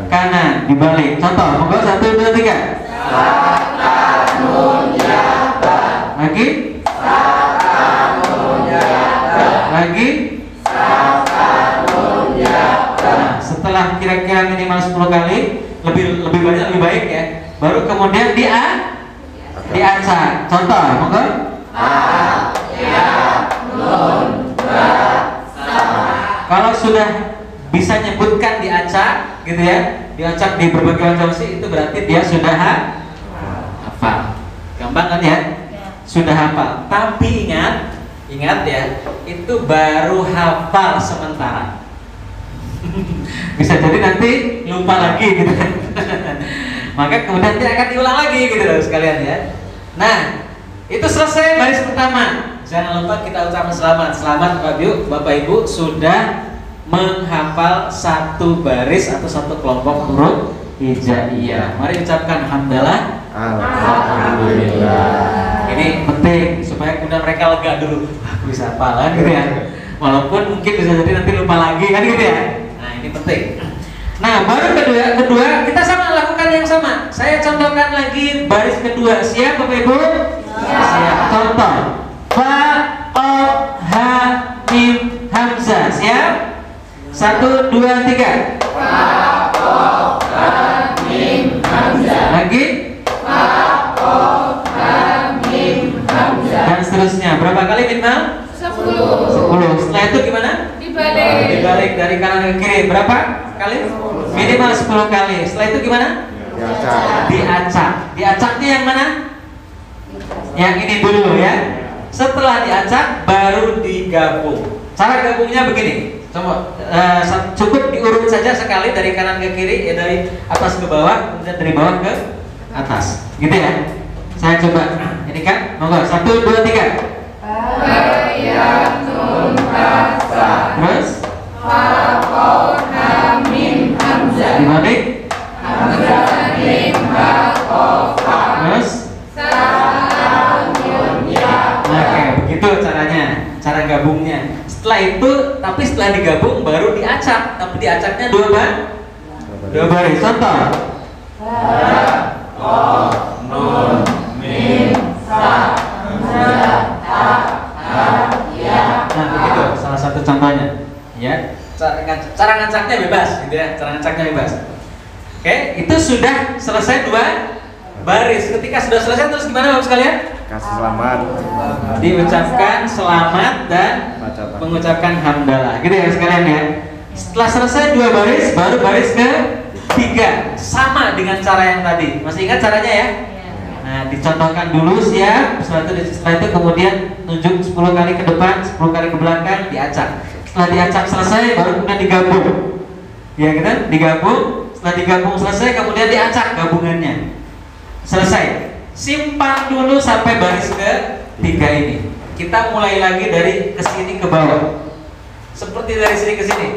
kanan dibalik. Contoh, monggo 1 2 3. Saka nun ya ba. Lagi. Saka nun ya ba. Lagi. Saka nun ya ba. Nah, setelah kira-kira minimal 10 kali, lebih banyak lebih baik ya. Baru kemudian diacak. Contoh, monggo. A ya nun ba sa. Kalau sudah bisa nyebutkan diacak gitu ya, diacak di berbagai macam sih, itu berarti dia sudah hafal. Gampang kan ya? Sudah hafal. Tapi ingat ya, itu baru hafal sementara. Bisa jadi nanti lupa lagi gitu kan. Maka kemudian dia akan diulang lagi gitu loh sekalian ya. Nah, itu selesai baris pertama. Jangan lupa kita ucapkan selamat. Selamat Bapak Ibu sudah menghafal 1 baris atau 1 kelompok huruf hijaiyah. Mari ucapkan hamdalah. Alhamdulillah. Ini penting supaya kemudian mereka lega dulu. Aku bisa hafalan gitu ya. Walaupun mungkin bisa jadi nanti lupa lagi kan gitu ya. Nah, ini penting. Nah, baru kedua kita sama lakukan yang sama. Saya contohkan lagi baris kedua. Siap Bapak Ibu? Siap. Contoh. Fa o ha mim hamzah. Siap? 1 2 3. Fa o ha mim hamzah. Lagi. Fa o ha mim hamzah. Dan seterusnya. Berapa kali minimal? 10. Setelah itu gimana? Dibalik dari kanan ke kiri. Berapa kali? Minimal 10 kali. Setelah itu gimana? Diacak. Diacaknya yang mana? Yang ini dulu ya. Setelah diacak baru digabung. Cara gabungnya begini. Coba cukup diurut saja sekali dari kanan ke kiri, dari atas ke bawah, kemudian dari bawah ke atas. Gitu ya. Saya coba. Ini kan? Monggo 1 2 3. Ba ya nun ta sa. Terus Fa o ha mim hamzah. dibalik. Hamzah mim ha o fa. Terus Sa nun ya. oke, begitu caranya, cara gabungnya. Setelah itu, tapi setelah digabung baru diacak. Tapi diacaknya 2 baris. Contoh. Ba o nun mim sa hamzah ta ha ya. Nah, begitu salah satu contohnya. Ya, cara ngacaknya bebas, gitu ya. Cara ngacaknya bebas. Oke, itu sudah selesai 2 baris. Ketika sudah selesai terus gimana Bapak sekalian? Kasih selamat. Diucapkan selamat dan mengucapkan hamdalah, gitu ya sekalian ya. Setelah selesai 2 baris, baru baris ke 3, sama dengan cara yang tadi. Masih ingat caranya ya? Nah, dicontohkan dulu, siap. Setelah itu kemudian nunjuk 10 kali ke depan, 10 kali ke belakang, diacak. Setelah diacak selesai, baru kemudian digabung. Ya kan? Digabung. Setelah digabung selesai, kemudian diacak gabungannya. Selesai. Simpan dulu sampai baris ke-3 ini. Kita mulai lagi dari kesini ke bawah. Seperti dari sini ke sini.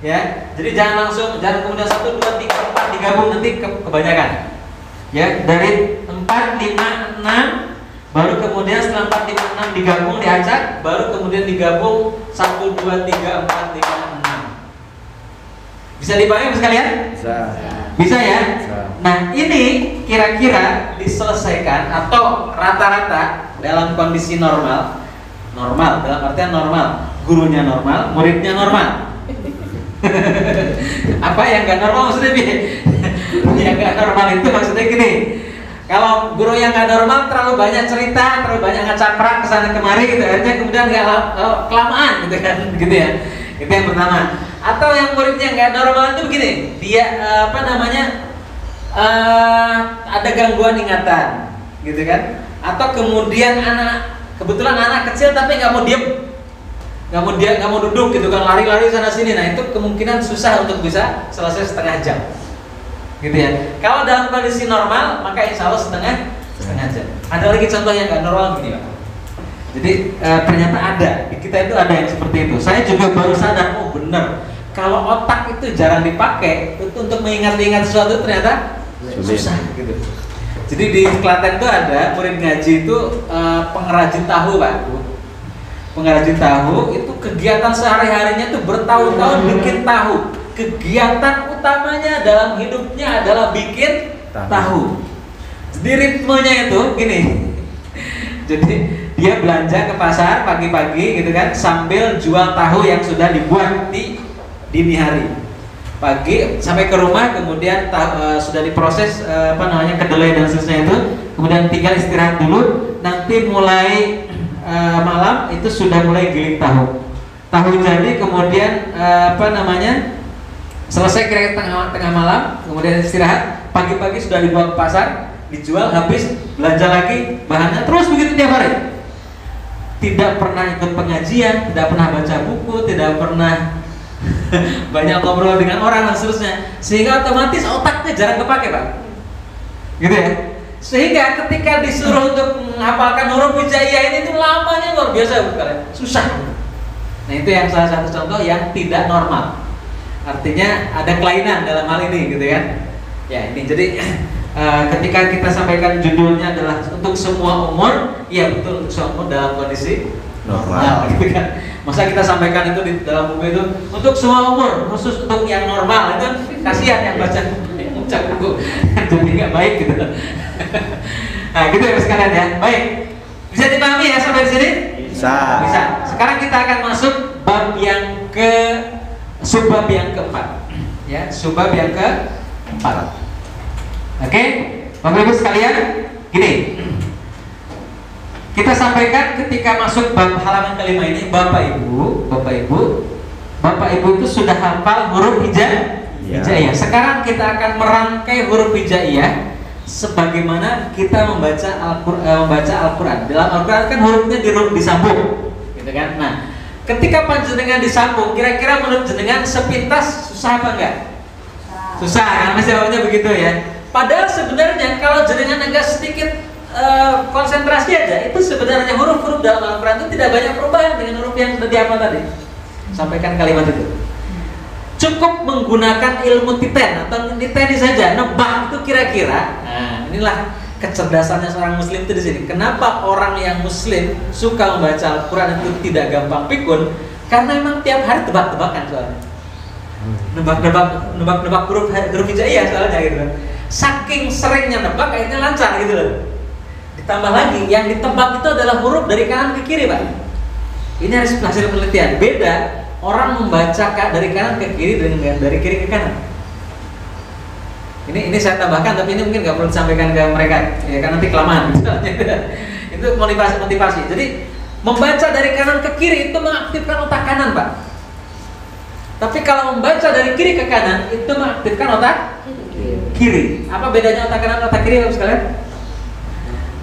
Ya. Jadi jangan kemudian 1, 2, 3, 4 digabung, nanti kebanyakan. Ya, dari 4, 5, 6, baru kemudian setelah 4, 5, 6 digabung, diacak, baru kemudian digabung 1, 2, 3, 4, 5, 6. Bisa dipahami sekalian? Bisa. Bisa ya? Bisa. Nah, ini kira-kira diselesaikan atau rata-rata dalam kondisi normal dalam artian normal, gurunya normal, muridnya normal. Apa yang nggak normal maksudnya Bi? Yang nggak normal itu maksudnya gini, kalau guru yang nggak normal terlalu banyak cerita, terlalu banyak ngacaprak kesana kemari gitu, akhirnya kemudian nggak kelamaan gitu kan, gitu ya. Itu yang pertama. Atau yang muridnya nggak normal itu begini, dia ada gangguan ingatan, gitu kan? Atau kemudian kebetulan anak kecil tapi nggak mau diem, nggak mau duduk gitu kan, lari-lari sana sini. Nah, itu kemungkinan susah untuk bisa selesai setengah jam, gitu ya. Kalau dalam kondisi normal maka insya Allah setengah jam. Ada lagi contoh yang nggak normal begini Pak. Jadi ternyata ada di kita itu ada yang seperti itu. Saya juga baru sadar, oh bener, kalau otak itu jarang dipakai itu untuk mengingat-ingat sesuatu ternyata susah gitu. Jadi di Klaten itu ada murid ngaji itu pengrajin tahu Pak. Pengrajin tahu itu kegiatan sehari-harinya itu bertahun-tahun bikin tahu. Kegiatan utamanya dalam hidupnya adalah bikin tahu. Jadi ritmenya itu gini. Jadi dia belanja ke pasar pagi-pagi gitu kan, sambil jual tahu yang sudah dibuat di dini hari. Pagi sampai ke rumah, kemudian sudah diproses kedelai dan seterusnya itu, kemudian tinggal istirahat dulu. Nanti mulai malam itu sudah mulai giling tahu. Tahu jadi kemudian selesai kira-kira tengah malam, kemudian istirahat. Pagi-pagi sudah dibawa ke pasar, dijual, habis belanja lagi bahannya, terus begitu tiap hari. Tidak pernah ikut pengajian, tidak pernah baca buku, tidak pernah banyak ngobrol dengan orang dan seterusnya, sehingga otomatis otaknya jarang kepake Pak, gitu ya. Sehingga ketika disuruh untuk menghafalkan huruf hijaiyah ini itu lamanya luar biasa kalian, susah. Nah, itu yang salah satu contoh yang tidak normal. Artinya ada kelainan dalam hal ini, gitu kan? Ya, ini jadi ketika kita sampaikan judulnya adalah untuk semua umur, iya betul, untuk semua umur dalam kondisi normal, gitu kan? Masa kita sampaikan itu di dalam buku itu untuk semua umur, khusus untuk yang normal, itu kasihan yang baca buku, jadi nggak baik gitu. Nah, gitu ya sekalian ya. Baik, bisa dipahami ya sampai di sini? Bisa. Bisa. Sekarang kita akan masuk subbab yang keempat, ya, subbab yang keempat. Oke, Bapak Ibu sekalian, gini. Kita sampaikan ketika masuk bab halaman kelima ini, Bapak Ibu itu sudah hafal huruf hijaiyah. Sekarang kita akan merangkai huruf hijaiyah sebagaimana kita membaca Al-Qur'an. Dalam Al-Qur'an kan hurufnya disambung, gitu kan? Nah, ketika panjenengan disambung, kira-kira menurut jenengan sepintas susah apa enggak? Susah kan? Mas jawabnya begitu ya. Padahal sebenarnya kalau jenengan agak sedikit konsentrasi aja, itu sebenarnya huruf-huruf dalam Al-Quran itu tidak banyak perubahan dengan huruf yang sudah dihafal tadi. Sampaikan kalimat itu. Cukup menggunakan ilmu titen atau niteni saja, nebak itu kira-kira. Nah, inilah kecerdasannya seorang muslim itu di sini. Kenapa orang yang muslim suka membaca Al-Quran itu tidak gampang pikun? Karena memang tiap hari tebak-tebakan soalnya. Nebak huruf hijaiyah soalnya gitu. Saking seringnya nebak akhirnya lancar gitu loh. Ditambah lagi yang ditebak itu adalah huruf dari kanan ke kiri Pak. Ini harus hasil penelitian. Beda orang membaca dari kanan ke kiri dengan dari kiri ke kanan. Ini saya tambahkan, tapi ini mungkin nggak perlu disampaikan ke mereka ya, kan nanti kelamaan. Itu motivasi. Jadi membaca dari kanan ke kiri itu mengaktifkan otak kanan Pak. Tapi kalau membaca dari kiri ke kanan itu mengaktifkan otak kiri. Apa bedanya otak kanan dan otak kiri Bapak sekalian?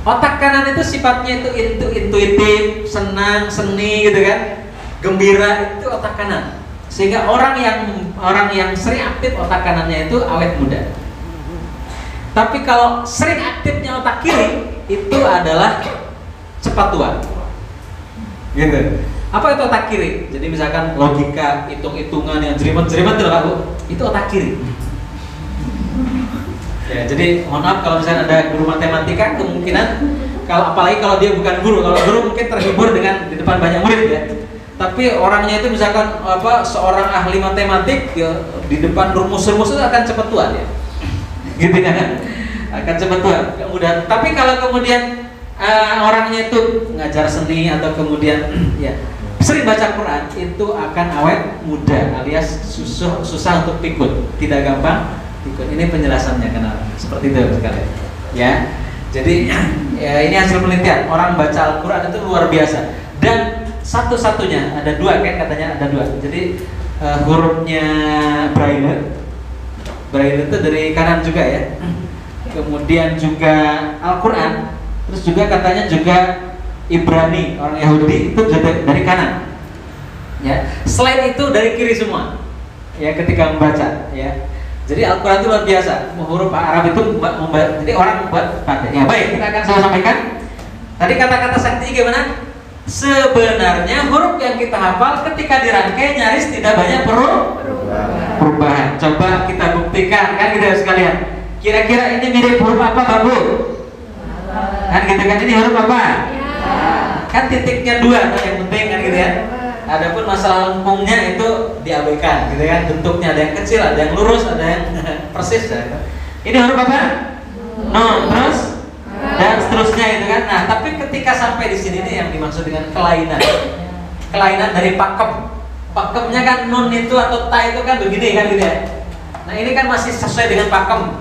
Otak kanan itu sifatnya itu intuitif, senang, seni gitu kan, gembira, itu otak kanan. Sehingga orang yang sering aktif otak kanannya itu awet muda. Tapi kalau sering aktifnya otak kiri itu adalah cepat tua. Gitu. Apa itu otak kiri? Jadi misalkan logika, hitung-hitungan yang jerimat-jerimat itu Bu, itu otak kiri. Ya, jadi mohon maaf kalau misalnya ada guru matematika, kemungkinan apalagi kalau dia bukan guru, kalau guru mungkin terhibur dengan di depan banyak murid ya. Tapi orangnya itu misalkan seorang ahli matematik ya, di depan rumus-rumus itu akan cepat tua dia. Gitu kan? Akan cepat tua, kemudian. Tapi kalau kemudian orangnya itu ngajar seni atau kemudian ya sering baca Quran, itu akan awet muda alias susah untuk pikun, tidak gampang pikun. Ini penjelasannya kenapa seperti itu sekalian. Ya. Jadi ya, ini hasil penelitian, orang baca Al-Quran itu luar biasa. Dan satu-satunya ada dua kan, katanya ada dua. Jadi hurufnya Braille itu dari kanan juga ya. Kemudian juga Al-Quran, terus juga katanya juga Ibrani, orang Yahudi itu juga dari kanan. Ya, selain itu dari kiri semua. Ya, ketika membaca ya. Jadi Al-Quran itu luar biasa. Huruf Arab itu jadi orang membuat pandai. Ya, baik, kita akan saya sampaikan. Tadi kata-kata sakti gimana? Sebenarnya huruf yang kita hafal ketika dirangkai nyaris tidak banyak perubahan. Coba kita buktikan kan gitu sekalian. Kira-kira ini mirip huruf apa, Babu? Kan gitu kan, ini huruf apa? Kan titiknya dua, kan yang penting kan gitu ya. Adapun masalah lengkungnya itu diabaikan gitu kan. Bentuknya ada yang kecil, ada yang lurus, ada yang persis. Ini huruf apa? No, terus dan seterusnya itu kan. Nah, tapi ketika sampai di sini nih yang dimaksud dengan kelainan. Kelainan dari pakem. Pakemnya kan nun itu atau ta itu kan begini kan gitu ya. Nah, ini kan masih sesuai dengan pakem.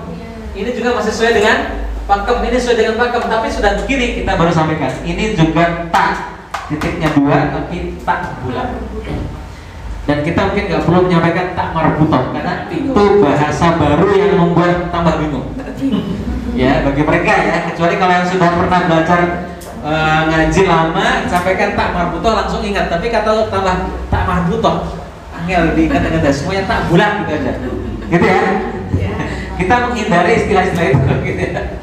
Ini juga masih sesuai dengan pakem, ini sesuai dengan pakem, tapi sudah begini kita baru sampaikan. Ini juga ta, titiknya dua tapi tak bulat. Dan kita mungkin nggak perlu menyampaikan tak marbutoh karena itu bahasa baru yang membuat tambah bingung. Ya, bagi mereka ya, kecuali kalau yang sudah pernah belajar ngaji lama, sampaikan tak marbutoh langsung ingat. Tapi kata tambah tak marbutoh, angel diingat-ingat, semuanya tak bulat gitu aja. Gitu ya. Kita menghindari istilah-istilah itu gitu ya.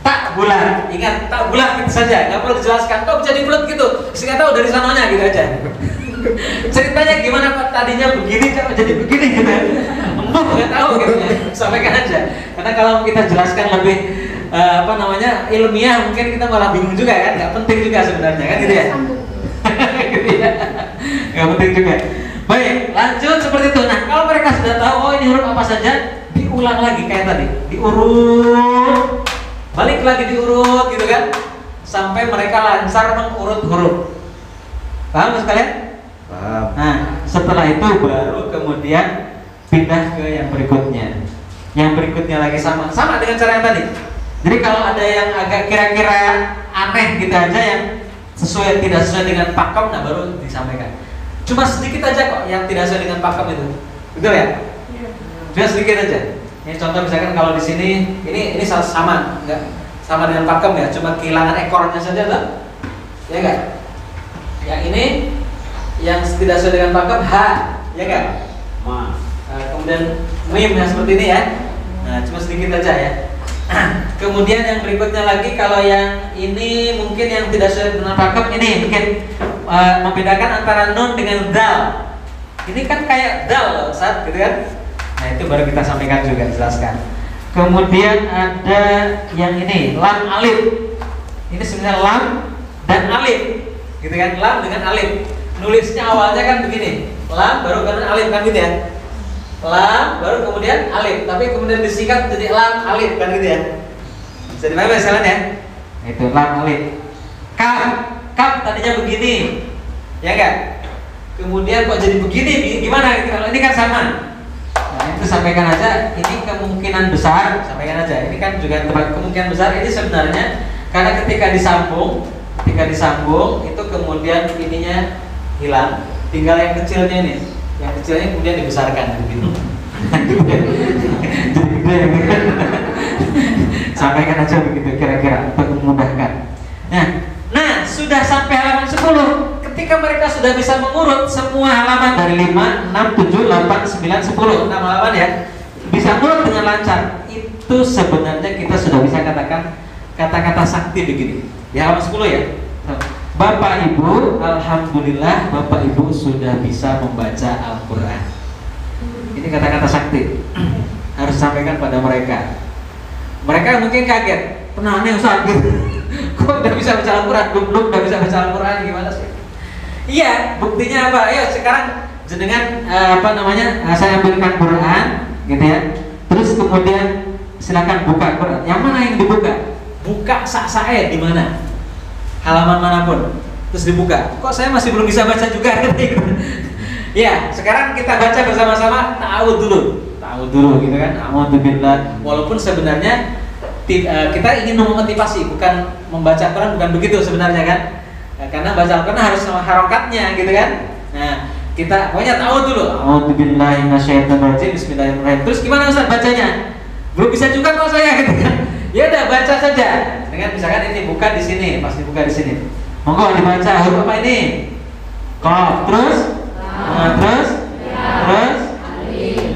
Tak bulat, ingat tak bulat gitu saja, nggak perlu dijelaskan. Kok bisa dibulat gitu? Saya nggak tahu dari sananya gitu aja. Ceritanya gimana Pak? Tadinya begini, kok jadi begini gitu. Nggak tahu gitu ya. Sampaikan aja. Karena kalau kita jelaskan lebih ilmiah, mungkin kita malah bingung juga kan. Nggak penting juga sebenarnya kan gitu ya. Gitu ya. Nggak penting juga. Baik, lanjut seperti itu. Nah, kalau mereka sudah tahu oh ini huruf apa saja, diulang lagi kayak tadi, diurut, balik lagi diurut gitu kan, sampai mereka lancar mengurut huruf. Paham sekalian? Paham. Nah, setelah itu baru kemudian pindah ke yang berikutnya. Yang berikutnya lagi sama dengan cara yang tadi. Jadi kalau ada yang agak kira-kira aneh gitu aja, yang tidak sesuai dengan pakem, nah baru disampaikan. Cuma sedikit aja kok yang tidak sesuai dengan pakem itu, betul ya? Cuma sedikit aja. Ini contoh misalkan kalau di sini ini sama, enggak sama dengan pakem ya, cuma kehilangan ekornya saja lah, ya enggak? Yang ini yang tidak sesuai dengan pakem H, ya enggak? Kemudian mim yang seperti ini ya. Nah, cuma sedikit aja ya. Kemudian yang berikutnya lagi, kalau yang ini mungkin yang tidak sesuai dengan pakem, ini mungkin membedakan antara nun dengan dal. Ini kan kayak dal loh, Ustaz, gitu kan? Nah, itu baru kita sampaikan juga, jelaskan. Kemudian ada yang ini, lam alif. Ini sebenarnya lam dan alif, gitu kan? Lam dengan alif. Nulisnya awalnya kan begini, lam baru kemudian alif kan gitu ya. Lam baru kemudian alif, tapi kemudian disingkat jadi lam alif kan gitu ya. Bisa dipahami misalnya ya? Itu lam alif. Kaf tadinya begini, ya kan? Kemudian kok jadi begini? Gimana? Kalau ini kan sama. Nah, itu sampaikan aja. Ini kemungkinan besar, sampaikan aja. Ini kan juga kemungkinan besar. Ini sebenarnya karena ketika disambung itu kemudian ininya hilang. Tinggal yang kecilnya ini. Yang kecilnya kemudian dibesarkan begitu. Sampaikan aja begitu kira-kira untuk memudahkan. ketika mereka sudah bisa mengurut semua halaman dari 5, 6, 7, 8, 9, 10, 6 halaman ya, bisa ngurut dengan lancar, itu sebenarnya kita sudah bisa katakan kata-kata sakti begini. Di halaman 10 ya. Bapak Ibu, alhamdulillah Bapak Ibu sudah bisa membaca Al-Quran. Ini kata-kata sakti. Harus sampaikan pada mereka. Mereka mungkin kaget, pernah aneh Ustaz gitu. Kok udah bisa baca Al-Quran? Belum udah bisa baca Al-Quran, gimana sih? Iya, buktinya apa? Ayo sekarang jenengan saya ambilkan Quran gitu ya. Terus kemudian silakan buka Quran. Yang mana yang dibuka? Buka sak-sae di mana? Halaman manapun. Terus dibuka. Kok saya masih belum bisa baca juga gitu. Ya, sekarang kita baca bersama-sama ta'awudz dulu gitu kan. A'udzubillah. Walaupun sebenarnya kita ingin memotivasi, bukan membaca Quran, bukan begitu sebenarnya kan. Karena baca Al-Quran harus sama harokatnya gitu kan. Nah, kita pokoknya ta'awudz dulu. A'udzubillahi minasyaitonirrajim. Bismillahirrahmanirrahim. Terus gimana Ustaz bacanya? Belum bisa juga kok saya gitu kan. Ya udah baca saja. Dengan misalkan ini buka di sini, pas dibuka di sini. Monggo dibaca huruf apa ini? Qaf. Terus? Terus?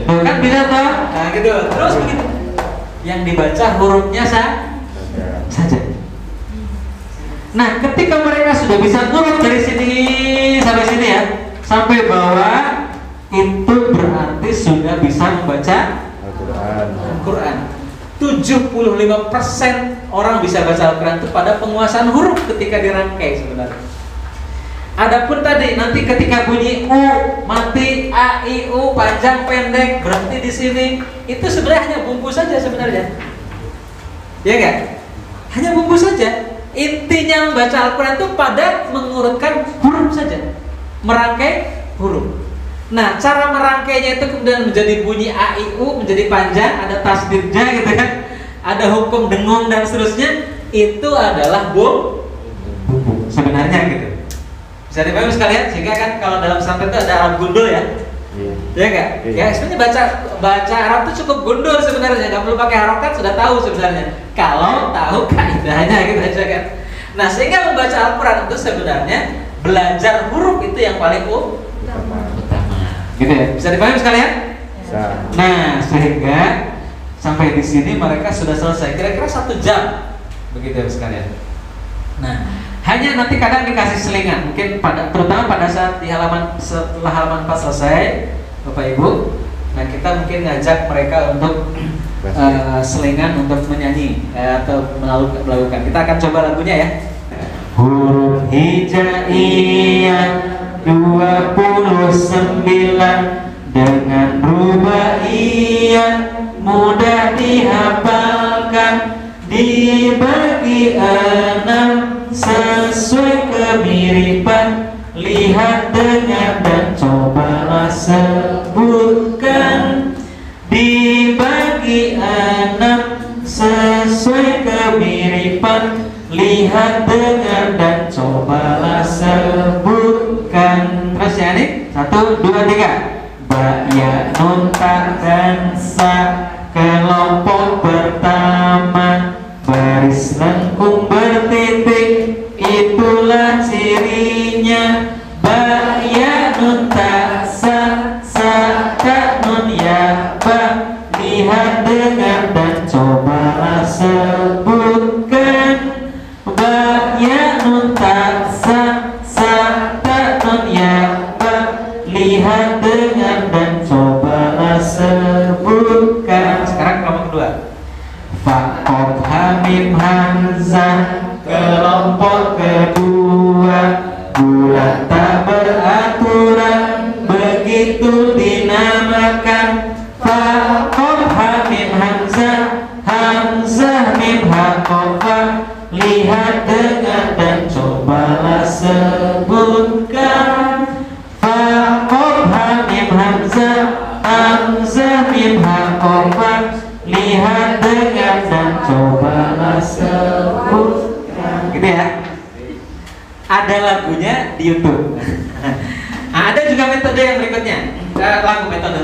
Tuh kan bisa toh? Nah gitu. Terus begitu. Yang dibaca hurufnya saja. Nah, ketika mereka sudah bisa ngurut dari sini sampai sini ya, sampai bawah, itu berarti sudah bisa membaca Al-Quran. 75% orang bisa baca Al-Quran itu pada penguasaan huruf ketika dirangkai sebenarnya. Adapun tadi nanti ketika bunyi U mati, A, I, U panjang pendek berhenti di sini, itu sebenarnya hanya bumbu saja sebenarnya. Ya enggak? Hanya bumbu saja. Intinya membaca Al-Quran itu pada mengurutkan huruf saja, merangkai huruf. Nah, cara merangkainya itu kemudian menjadi bunyi A, I, U, menjadi panjang, ada tasdidnya gitu kan, ada hukum dengung dan seterusnya. Itu adalah bumbu sebenarnya gitu. Bisa dipahami sekalian, sehingga kan kalau dalam pesantren itu ada Arab gundul ya. Ya enggak? Ya sebenarnya baca Arab itu cukup gundul sebenarnya, nggak perlu pakai harokat, sudah tahu sebenarnya. Kalau tahu kaidahnya gitu aja kan. Nah, sehingga membaca Al-Quran itu sebenarnya belajar huruf itu yang paling utama. Gitu ya, bisa dipahami sekalian? Bisa. Nah, sehingga sampai di sini mereka sudah selesai. Kira-kira 1 jam, begitu ya sekalian. Nah, hanya nanti kadang dikasih selingan, mungkin terutama pada saat di setelah halaman 4 selesai, Bapak Ibu. Nah, kita mungkin ngajak mereka untuk selingan untuk menyanyi atau melakukan. Kita akan coba lagunya ya. Huruf hijaiyah 29 dengan rubaiyah mudah dihafalkan, dibagi 6 sesuai kemiripan. Lihat, dengar dan cobalah sebutkan. Dibagi 6 sesuai kemiripan. Lihat, dengar dan cobalah sebutkan. Terus ya nih, 1, 2, 3. Ba, ya, nun, ta, dan sa. Kelompok pertama baris lengkung bertitik, itulah cirinya. Ba, ya, nun, ta, sa, ta, nun, ya, ba. Lihat, dengar dan cobalah sebutkan. Ba, ya, nun, ta, sa, ta, nun, ya, ba. Lihat, dengar dan cobalah sebutkan. Sekarang kelompok kedua. Fa, qaf, ha, mim, hamzah. Kelompok kedua. Bulat tak beraturan, begitu dinamakan. Fa, qaf, ha, mim, hamzah. Hamzah, mim, ha, qaf, fa. Lihat, dengar dan cobalah sebutkan. Fa, qaf, ha, mim, hamzah. Hamzah, mim, ha, qaf, fa. Lihat, dengar dan cobalah sebutkan. Gitu ya. Ada lagunya di YouTube. Nah, ada juga metode yang berikutnya.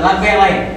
Lagu yang lain.